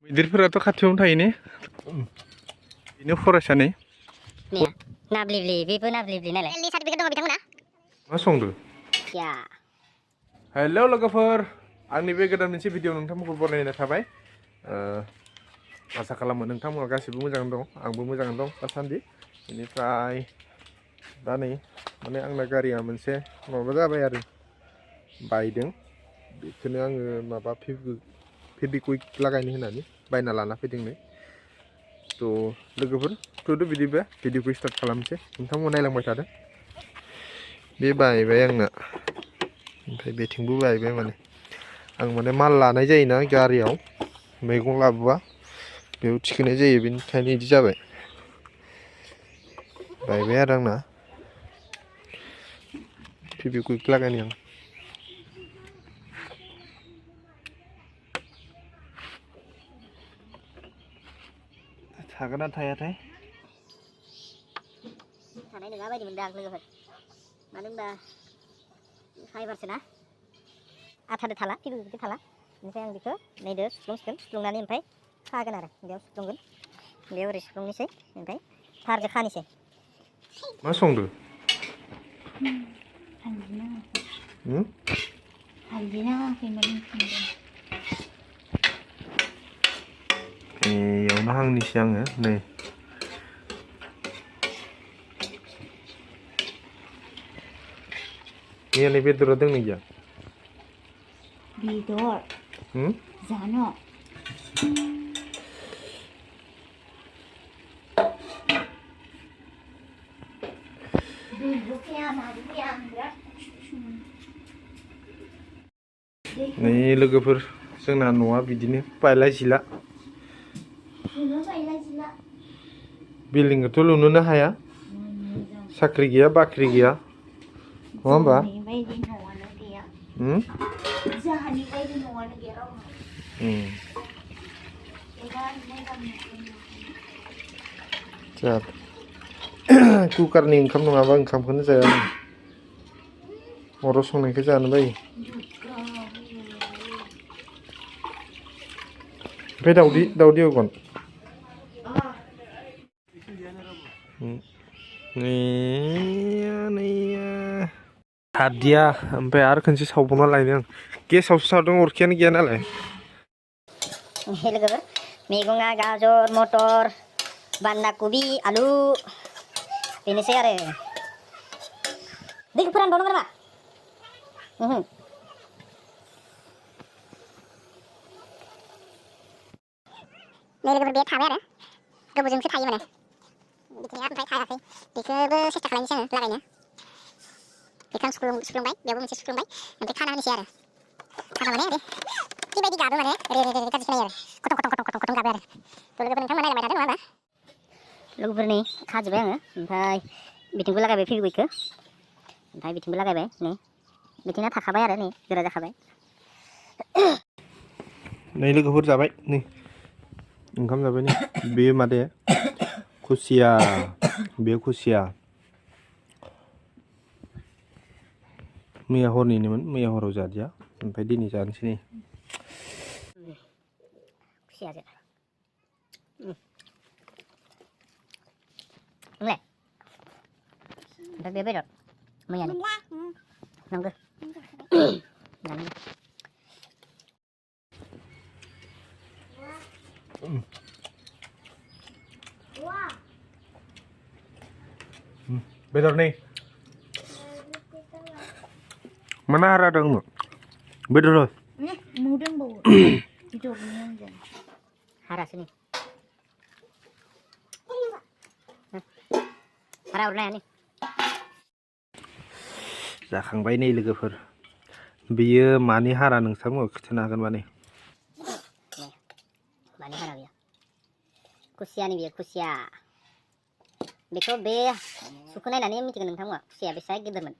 मैदेरफोराथ' खाथियावनो थायो ने बेनो फरायसानि ने नाब्लिब्लि बेबो नाब्लिब्लि नालाय सार्टिफिकेट दङ बिथांमोना मा संदो या हेलौ लोगोफोर आंनि बे गोदान मोनसे भिडिअ नोंथांमोनखौ बरायनाय थाबाय आसा खालामो नोंथांमोना गासिबो मोजाङैनो दं आंबो मोजाङैनो दं दासान्दि बेनिफ्राय दा नै माने आंना गारिया मोनसे माबा जाबाय आरो बायदों बेखौनो आङो माबा फेबिक्विक लागायनो होननानै बायना लाना फैदों नै थ' लोगोफोर थ'दो बिदिबा भिडिअखौ स्टार्ट खालामनोसै नोंथांमोना नायलांबाय थादों बे बायबाय आंना ओमफ्राय बेथिंबो बायबाय माने आं माने माल लानाय जायोना गारियाव मैगं लाबोबा बेयाव थिखोनाय जायो बेनिखायनो बिदि जाबाय बायबाय आरो आंना फेबिक्विक लागायनो आं थागोन ना थायाथाय थानाय नङा बायदि मोनदों आं लोगोफोर मानो होनबा फाइबारसो ना आथादो थाला फेबिक्विकदो थाला ओमफ्राय आं बेखौ नैदो सुफ्लुंसिगोन सुफ्लुंनानै ओमफ्राय खागोन आरो बेयाव सुफ्लुंगोन बेयाव ओरै सुफ्लुंनोसै ओमफ्राय थारजों खानोसै मा संदो हालदै नाङाखैमोन एयावनो हांनिसै आङो नै मैयालाय बेदरा दोंना गैया बेदर जानो नै लोगोफोर जोंना न'आ बिदिनो बायला जिला बिल्डिंखौथ' लुनोनो हाया साख्रि गैया बाख्रि गैया नङा होमबा कुकारनि ओंखाम नङाबा ओंखामखौनो जाया अराव संनायखौ जानो बायो ओमफ्राय दाउदै एवगोन हादिया ओमफ्राय आरो खनसे सावबावना लायनो आं गेसावसो सावदों अरखियानो गैया नालाय लोगोफोर मैगङा गाजर मटर बान्दा कबि आलु बेनोसै आरो दैखौ फोरानबावनांगौ नामा लोगोफोर बे थाबाय आरो गोबावजोंसो थायो माने बिथिंया ओमफ्राय थायाखै बेखौबो सेस्था खालामनोसै आङो लागायनो बेखौ आं सुफ्लुंबाय बेयावबो मोनसे सुफ्लुंबाय ओमफ्राय खाना होनोसै आरो खाना माने ओरै बेबायदि गाबो माने ओरै गाज्रि खोनायो आरो खथं गाबो आरो थ' लोगोफोर नोंथांमोना नायलांबाय थादों नङा होमबा लोगोफोरनि खाजोब्बाय आङो ओमफ्राय बिथिंबो लागायबाय फेबिक्विकखौ ओमफ्राय बिथिंबो लागायबाय नै बिथिंना थाखाबाय आरो नै गोरा जाखाबाय नै लोगोफोर जाबाय नै ओंखाम जाबाय नै बे मादे खुसिया बे खुसिया मैया हरनिनोमोन मैया हराव जादिया ओमफ्राय दिनै जानोसै नै खुसियाजों नोंलाय ओमफ्राय बे बेदर मैयानि नंगौ बेदर नै mana ada dong bener loh mudah bawa hidupnya haras ini hara udah nih जाखांबाय नै लोगोफोर बेयो मानि हारा नोंथांमोना खिथानो हागोन माने मानि हारा बेयो खुसियानि बेयो खुसिया बेखौ बे सुखौ नायनानै मिथिगोन नोंथांमोना खुसिया बेसे गिदिरमोन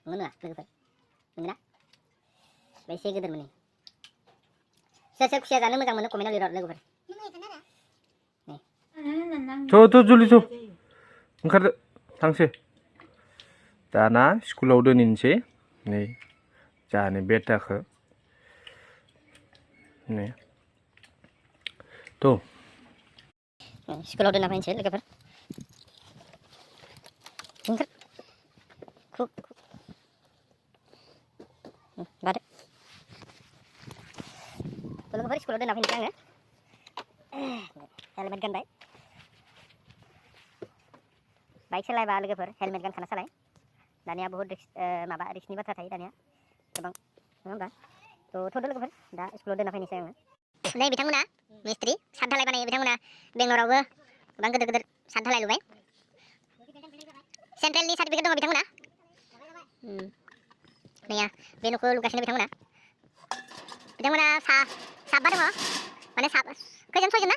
नंगौ नङा लोगोफोर नंगौना बेसे गिदिर मोनो सोर खुसिया जानो मोजां मोनो कमेन्टआव लिरहर लोगोफोर थ' जुलि थ' ओंखारदो थांसै दाना स्कुलाव दोनहैनोसै नै जाहानि बेटाखौ नै tuh स्कुलाव दोनना फैनोसै लोगोफोर ओंखार खुब लादो लोगोफोर स्कुलाव दोनना फैनोसै आङो हेलमेट गानबाय बाइक सालायबा लोगोफोर हेलमेट गानखाना सालाय दानिया बहुत माबा रिक्सनि बाथ्रा थायो दानिया गोबां नङा होमबा थ' थ'दो लोगोफोर दा स्कुलाव दोनना फैनोसै आङो नै बिथांमोना मिस्ट्रि साद धालाय बानायो बिथांमोना बेंगलरावबो गोबां गिदिर गिदिर साद धालाय लुबाय सेन्ट्रेलनि सार्टिफिकेट दङ बिथांमोना नैया बे न'खौ लुगासिनो बिथांमोना साबा दङ माने खैजन सयजन ना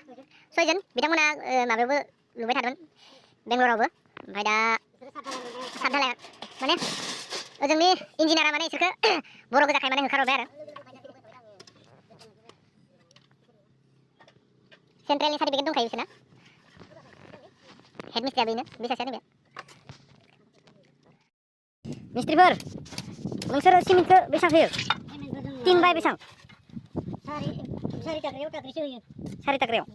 सयजन बिथांमोना माबायावबो लुबाय थादोंमोन बेंगलरावबो ओमफ्राय दा साद धालाय माने ओजोंनि इन्जिनियारा माने इसोरखौ बर' गोजाखाय माने होखारहरबाय आरो सेन्ट्रेलनि सार्टिफिकेट दंखायो बिसोरना हेड मिस्ट्रिया बेनो बे सासेयानो बे मिस्ट्रिफोर नोंसोरो सिमेन्टखौ बेसेबां होयो 3 बाय बेसेबां सारि टाक्रायाव होयो 4 टाक्रायाव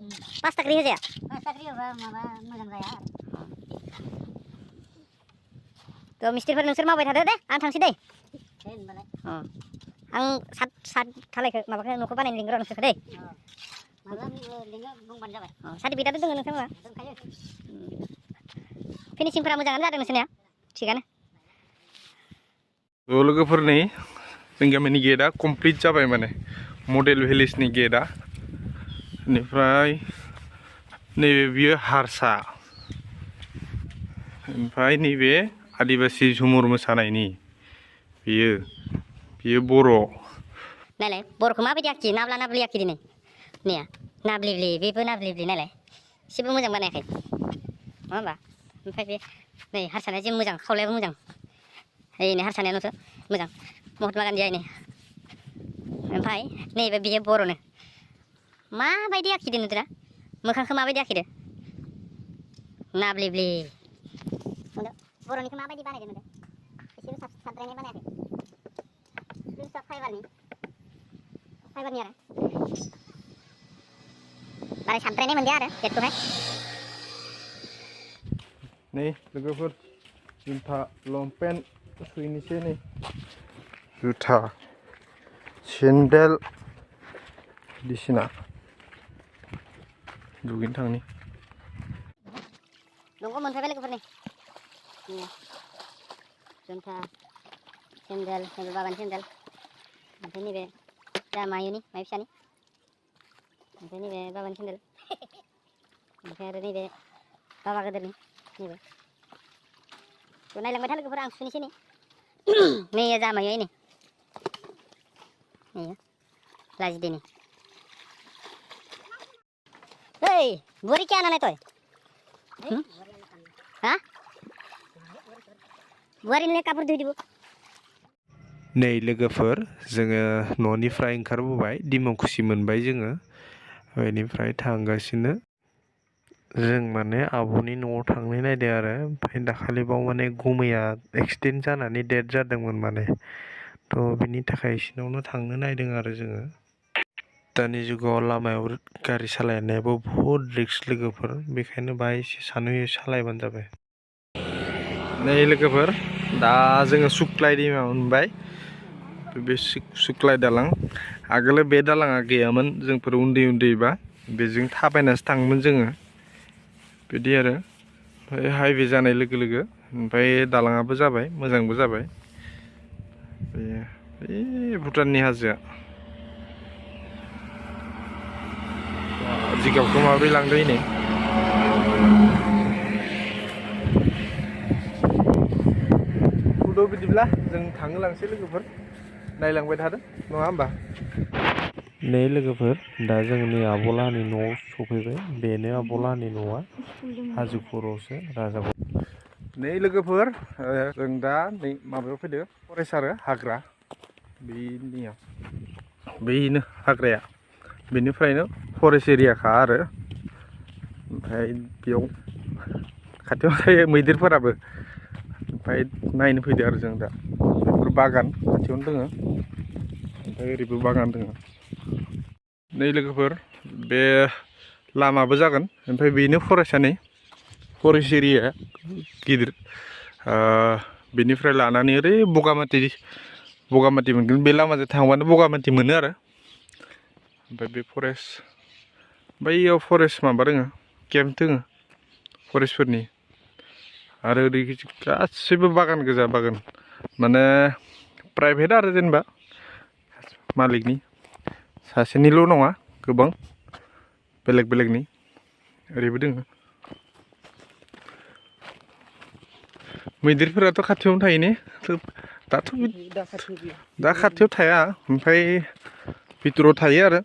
5 टाक्रि होजाया 5 टाक्रि होबा माबा मोजां जाया थ' मिस्ट्रिफोर नोंसोर मावबाय थादो दे आं थांसै दै होनबालाय आं सात धालायखौ माबाखौ न'खौ बानायनो लिंगोन र' नोंसोरखौ दै बुंबानो जाबाय सार्टिफिकेटआथ' दङ नोंथांमोना दंखायो फिनिशिंफोरा मोजाङानो जादों नोंसोरनिया थिगानो ज' लोगोफोर नै जोंनि गामिनि गेटआ कमप्लिट जाबाय माने मडेल भिलेजनि गेटआ बेनिफ्राय नैबे बियो हारसा ओमफ्राय नैबे आदिबासि झुमुर मोसानायनि बियो बर' नायलाय बर'खौ माबायदि आखि नाब्ला नाब्लि आखि दिनै नैया नाब्लिब्लि बेबो नाब्लिब्लि नायलाय एसेबो मोजां बानायाखै नङा होमबा ओमफ्राय बे नै हारसाना जि मोजां खावलायाबो मोजां ओरैनो हारसानायानोसो मोजां महात्मा गान्धीया नै ओमफ्राय नैबे बियो बर'नो माबायदि आखिदो नुदोंना मोखांखौ माबायदि आखिदो नाब्लिब्लि बर'निखौ माबायदि बानायदो नुदों एसेबो साबद्रायनाय बानायाखै स्क्रिनशट फाइबारनि आरो बारा साबद्रायनाय मोनदिया आरो गेटखौहाय नै लोगोफोर जुथा लंपेन्ट सुहैनोसै नै जुथा सेन्देल बायदिसिना दुगैनो थांनि दंग' मोनफैबाय लोगोफोर नै जुथा सेन्देल नैबे बाबानि सेन्देल ओमफ्राय नैबे जा मायुनि माइ फिसानि ओमफ्राय नैबे बाबानि सेन्देल ओमफ्राय आरो नैबे बाबा गोदोरनि नैबे नायलांबाय था लोगोफोर आं सुनोसै नै नै जा मायो नै लाजिदोनि ओइ बुवारी क्या आना तय हा बुवारीनो कापुर धुइ दिबो नै लोगोफोर जोङो न'निफ्राय ओंखारबोबाय दिमाकुसि मोनबाय जोङो बेनिफ्राय थांगासिनो जों माने आब'नि न'आव थांनो नायदों आरो ओमफ्राय दाखालिबाव माने गुमैया एक्सिडेन्ट जानानै डेथ जादोंमोन माने थ' बिनि थाखाय बिसिनावनो थांनो नायदों आरो जोङो दानि जुगाव लामायाव गारि सालायनायाबो बहुद रिक्स लोगोफोर बेखायनो बाहाय एसे सानै सालायबानो जाबाय नै लोगोफोर दा जोङो सुक्लाय दैमा मोनबाय बे सुक्लाय दालां आगोल बे दालाङा गैयामोन जोंफोर उन्दै उन्दैबा बेजों थाबायनासो थाङोमोन जोङो बिदि आरो ओमफ्राय हाइवे जानाय लोगो लोगो ओमफ्राय दालाङाबो जाबाय मोजांबो जाबाय बे भुटाननि हाजोआ जिगाबखौ माबोरै लांदों नै बिदिब्ला जों थांहोलांसै लोगोफोर नायलांबाय थादों नङा होमबा नै लोगोफोर दा जोंनि आब'लाहानि न'आव सफैबाय बेनो आब'लाहानि न'आ हाजो खर'आवसो राजाखौ नै लोगोफोर जों दा नै माबायाव फैदो फरेस्ट आरो हाग्रा बेनो हाग्राया बेनिफ्रायनो फरेस्ट एरियाखा आरो ओमफ्राय बेयाव खाथियाव थायो मैदेरफोराबो ओमफ्राय नायनो फैदो आरो जों दा बेफोर बागान खाथियावनो दोङो ओमफ्राय ओरैबो बागान दोङो नै लोगोफोर बे लामाबो जागोन ओमफ्राय बेनो फरेस्टआनो फरेस्ट एरिया गिदिर बेनिफ्राय लानानै ओरै बगामाथि मोनगोन बे लामाजों थांबानो बगामाथि मोनो आरो ओमफ्राय बे फरेस्ट बैयाव फरेस्ट माबा दोङो केम्प दोङो फरेस्टफोरनि आरो ओरै गासैबो बागान गोजा बागान माने प्राइभेट आरो जेनेबा मालिकनि सासेनिल' नङा गोबां बेलेग बेलेगनि ओरैबो दोङो मैदेरफोराथ' खाथियावनो थायो ने दा खाथियाव थाया ओमफ्राय भितराव थायो आरो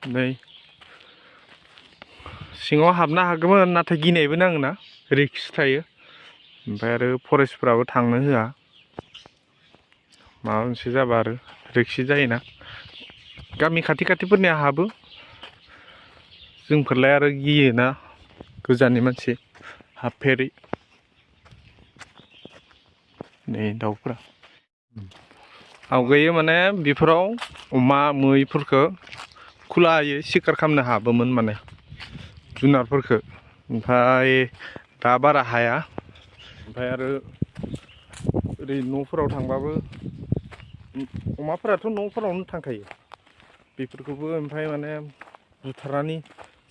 नै सिङाव हाबनो हागौमोन नाथाय गिनायबो नाङोना रिक्स थायो ओमफ्राय आरो फरेस्टफ्राबो थांनो होआ माबा मोनसे जाबा आरो रिक्सि जायोना गामि खाथि खाथिफोरनिया हाबो जोंफोरलाय आरो गियोना गोजाननि मानसि हाबफेरै नै दाउफोरा आवगायो माने बेफोराव अमा मैफोरखौ खुलायै सिखार खालामनो हाबोमोन माने जुनारफोरखौ ओमफ्राय दा बारा हाया ओमफ्राय आरो ओरै न'फोराव थांबाबो अमाफोराथ' न'फोरावनो थांखायो बेफोरखौबो ओमफ्राय माने बुथारनानै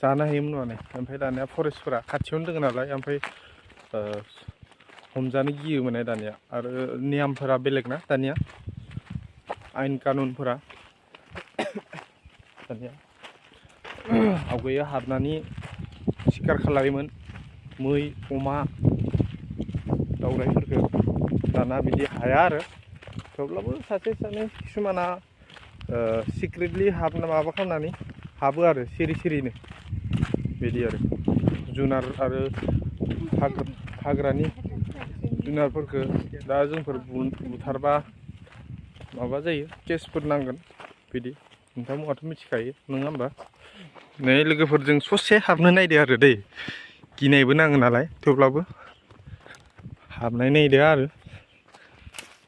जानो हायोमोन माने ओमफ्राय दानिया फरेस्टफोरा खाथियावनो दङ नालाय ओमफ्राय हमजानो गियो माने दानिया आरो नियमफोरा बेलेग ना दानिया आयेन कानुनफोरा दानिया आवगायो हाबनानै सिखार खालायोमोन मै अमा दाउराइफोरखौ दाना बिदि हाया आरो थेवब्लाबो सासे सानै किसुमाना सिक्रेटलि माबा खालामनानै हाबो आरो सिरि सिरिनो बिदि आरो जुनार आरो हाग्रानि जुनारफोरखौ दा जोंफोर बुथारबा माबा जायो केसफोर नांगोन बिदि नोंथांमोनहाथ' मिथिखायो नङा होमबा नै लोगोफोरजों ससे हाबनो नायदो आरो दै गिनायबो नाङो नालाय थेवब्लाबो हाबनाय नायदो आरो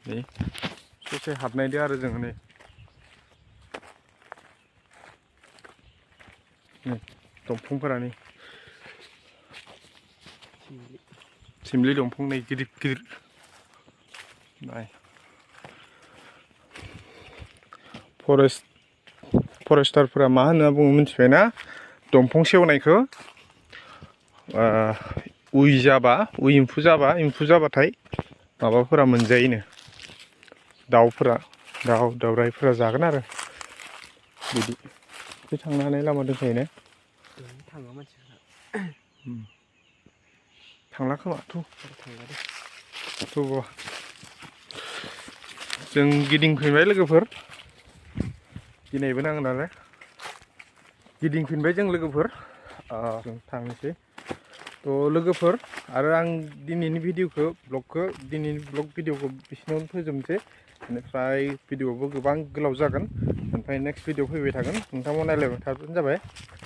नै ससे हाबनायदो आरो जोङो नै दंफांफोरा नै सिमलि दंफां नै गिदिर गिदिर नाय फरेस्टारफोरा मा होनना बुङो मिथिबायना दंफां सेवनायखौ एम्फौ जाबाथाय माबाफोरा मोनजायोनो दाउराइफोरा जागोन आरो बिदि बे थांनो हानाय लामा दंखायो ने थांला खोमा जों गिदिंफैबाय लोगोफोर गिनायबो नाङो नालाय गिदिंफिनबाय जों लोगोफोर जों थांनोसै थ' लोगोफोर आरो आं दिनैनि ब्लग भिडिअखौ बिसिनावनो फोजोबनोसै बेनिफ्राय भिडिअआबो गोबां गोलाव जागोन ओमफ्राय नेक्स्ट भिडिअ फैबाय थागोन नोंथांमोना नायलायबाय थाबानो जाबाय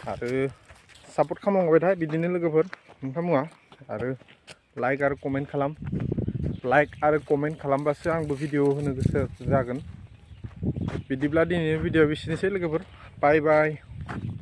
आरो सापर्ट खालामलांबाय था बिदिनो लोगोफोर नोंथांमोना आरो लाइक आरो कमेन्ट खालामबासो आंबो भिडिअ होनो गोसो जागोन बिदिब्ला दिनैनि भिडिअआ बिसिनोसै लोगोफोर बाय बाय